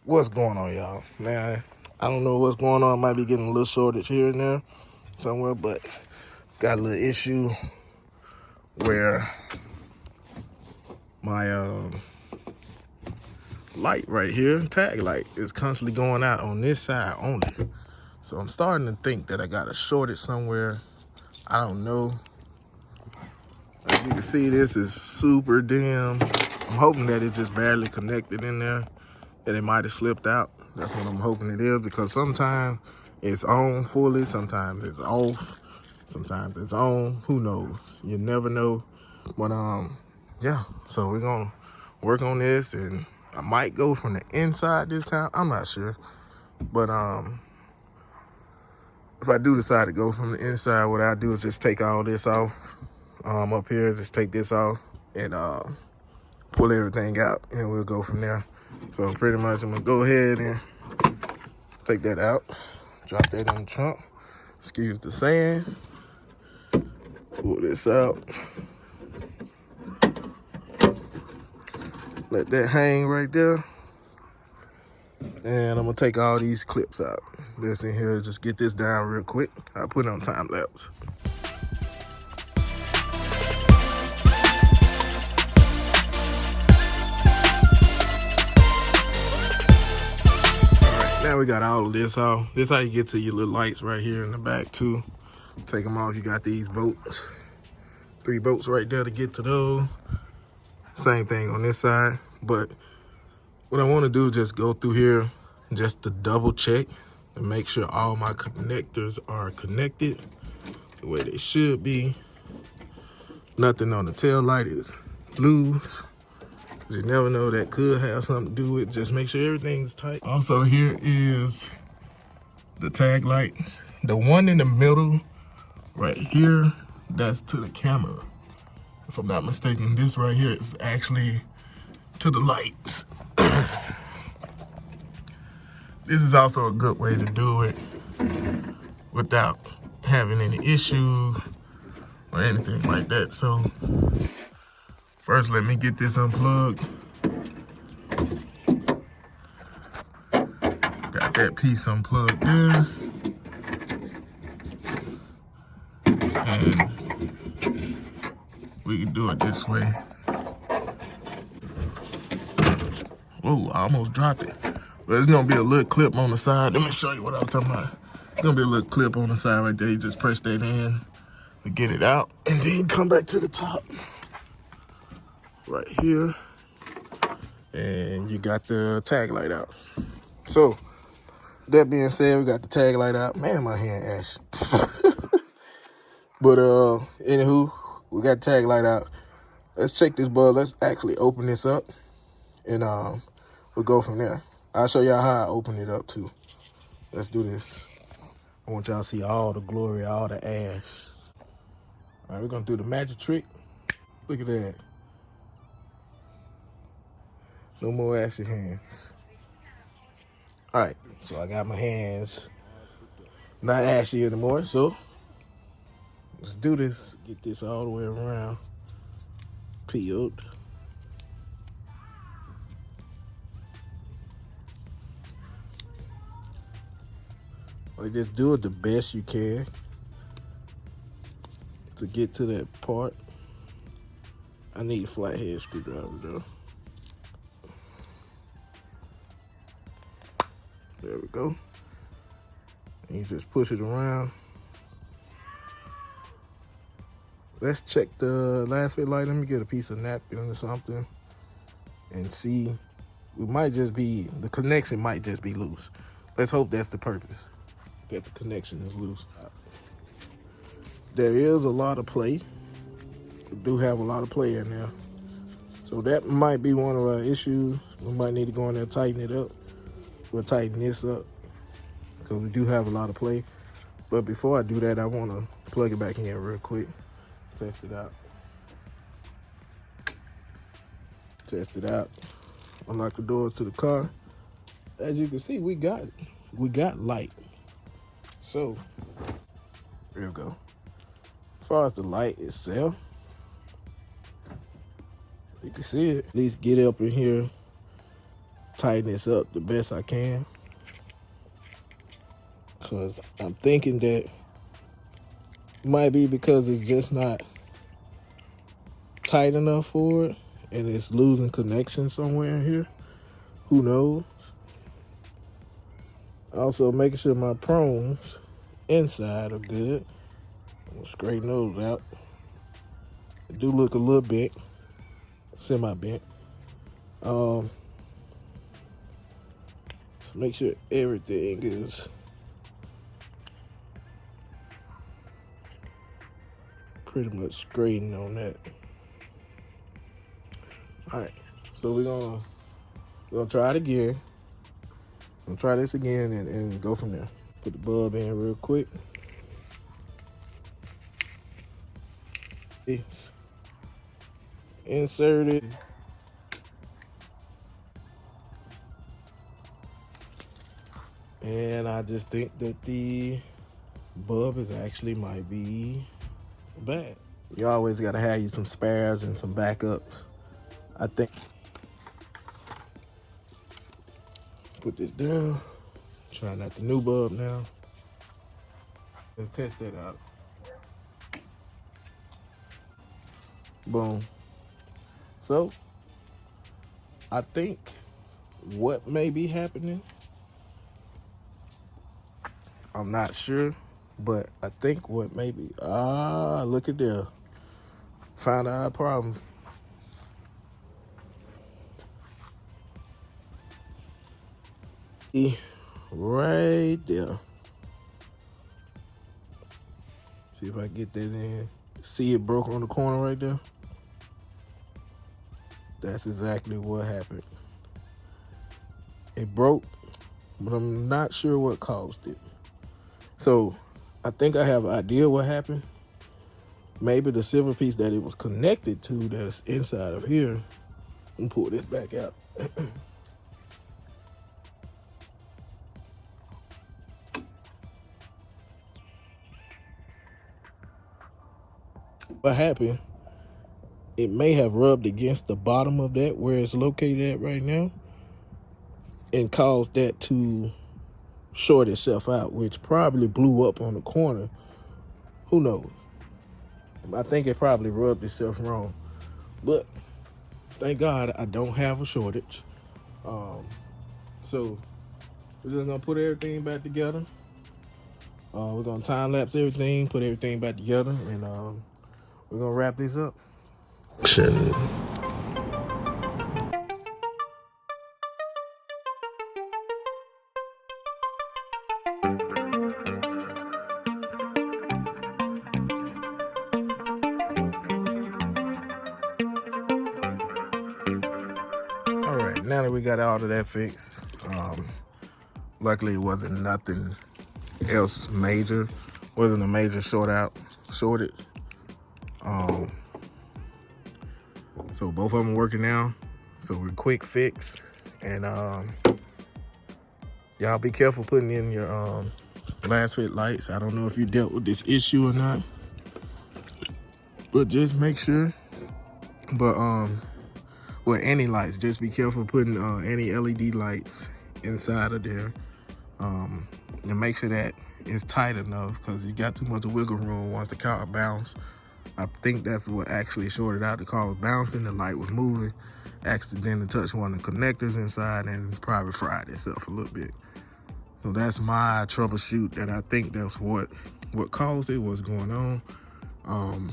What's going on, y'all? Man, I don't know what's going on. Might be getting a little shortage here and there somewhere, but got a little issue where my light right here, tag light, is constantly going out on this side only. So I'm starting to think that I got a shortage somewhere. I don't know. As you can see, this is super dim. I'm hoping that it just barely connected in there, that it might have slipped out. That's what I'm hoping it is, because sometimes it's on fully, sometimes it's off, sometimes it's on. Who knows? You never know. But yeah, so we're gonna work on this, and I might go from the inside this time. I'm not sure. But if I do decide to go from the inside, what I do is just take all this off. Up here, just take this off and pull everything out, and we'll go from there. So pretty much I'm gonna go ahead and take that out, drop that in the trunk, excuse the sand, pull this out, let that hang right there, and I'm gonna take all these clips out. This in here, just get this down real quick. I'll put it on time lapse. Now we got all of this off. This is how you get to your little lights right here in the back too. Take them off. You got these bolts, 3 bolts right there to get to those. Same thing on this side. But what I want to do is just go through here just to double check and make sure all my connectors are connected the way they should be. Nothing on the tail light is loose. You never know, that could have something to do with. Just make sure everything's tight. Also, here is the tag lights. The one in the middle right here, that's to the camera. If I'm not mistaken, this right here is actually to the lights. This is also a good way to do it without having any issue or anything like that. So first, let me get this unplugged. Got that piece unplugged there. And we can do it this way. Whoa, I almost dropped it. But it's gonna be a little clip on the side. Let me show you what I was talking about. It's gonna be a little clip on the side right there. You just press that in to get it out, and then come back to the top. Right here, and you got the tag light out. So that being said, we got the tag light out. Man, my hand ashy. But anywho, we got the tag light out. Let's check this bug. Let's actually open this up, and we'll go from there. I'll show y'all how I open it up too. Let's do this. I want y'all to see all the glory, all the ash. All right, we're gonna do the magic trick. Look at that. No more ashy hands. All right, so I got my hands not ashy anymore, so let's do this. Get this all the way around, peeled. Like, just do it the best you can to get to that part. I need a flathead screwdriver though. There we go. And you just push it around. Let's check the Lasfit light. Let me get a piece of napkin or something and see. We might just be, the connection might just be loose. Let's hope that's the purpose, that the connection is loose. There is a lot of play. We do have a lot of play in there. So that might be one of our issues. We might need to go in there and tighten it up. We'll tighten this up because we do have a lot of play. But before I do that, I want to plug it back in real quick. Test it out. Test it out. Unlock the doors to the car. As you can see, we got light. So there we go. As far as the light itself, you can see it. At least get up in here tighten this up the best I can, because I'm thinking that might be because it's just not tight enough for it and it's losing connection somewhere in here. Who knows? Also making sure my prongs inside are good. I'm gonna straighten those out. They do look a little bit semi-bent. Make sure everything is pretty much straightened on that. All right, so we're gonna try it again. We'll try this again and go from there. Put the bulb in real quick. Insert it. And I just think that the bulb is actually might be bad. You always gotta have you some spares and some backups. I think. Put this down. Trying out the new bulb now. Let's test that out. Boom. So, I think what may be happening, I'm not sure, but I think what may be, look at there. Found out our problem. Right there. See if I can get that in. See it broke on the corner right there? That's exactly what happened. It broke, but I'm not sure what caused it. So I think I have an idea what happened. Maybe the silver piece that it was connected to that's inside of here. Let me pull this back out. What happened, it may have rubbed against the bottom of that where it's located at right now and caused that to short itself out, which probably blew up on the corner. Who knows? I think it probably rubbed itself wrong. But thank God I don't have a shortage. So we're just gonna put everything back together. We're gonna time lapse everything, put everything back together, and we're gonna wrap this up. All right, now that we got all of that fixed, luckily it wasn't nothing else major. Wasn't a major shorted. So both of them working now. So we're quick fix, and y'all be careful putting in your Lasfit lights. I don't know if you dealt with this issue or not, but just make sure. But with any lights, just be careful putting any LED lights inside of there, and make sure that it's tight enough, because you got too much wiggle room once the car bounce. I think that's what actually shorted out. The car was bouncing, the light was moving, accidentally touched one of the connectors inside and probably fried itself a little bit. So that's my troubleshoot, that I think that's what caused it, what's going on.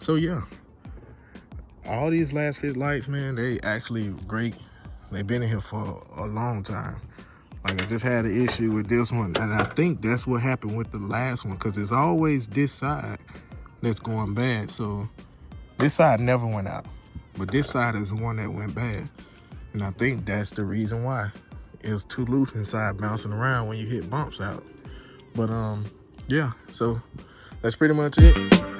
So yeah, all these Lasfit lights, man, they actually great. They've been in here for a long time. Like, I just had an issue with this one, and I think that's what happened with the last one, because it's always this side that's going bad. So this side never went out, but this side is the one that went bad, and I think that's the reason why. It was too loose inside, bouncing around when you hit bumps out. But yeah, so that's pretty much it.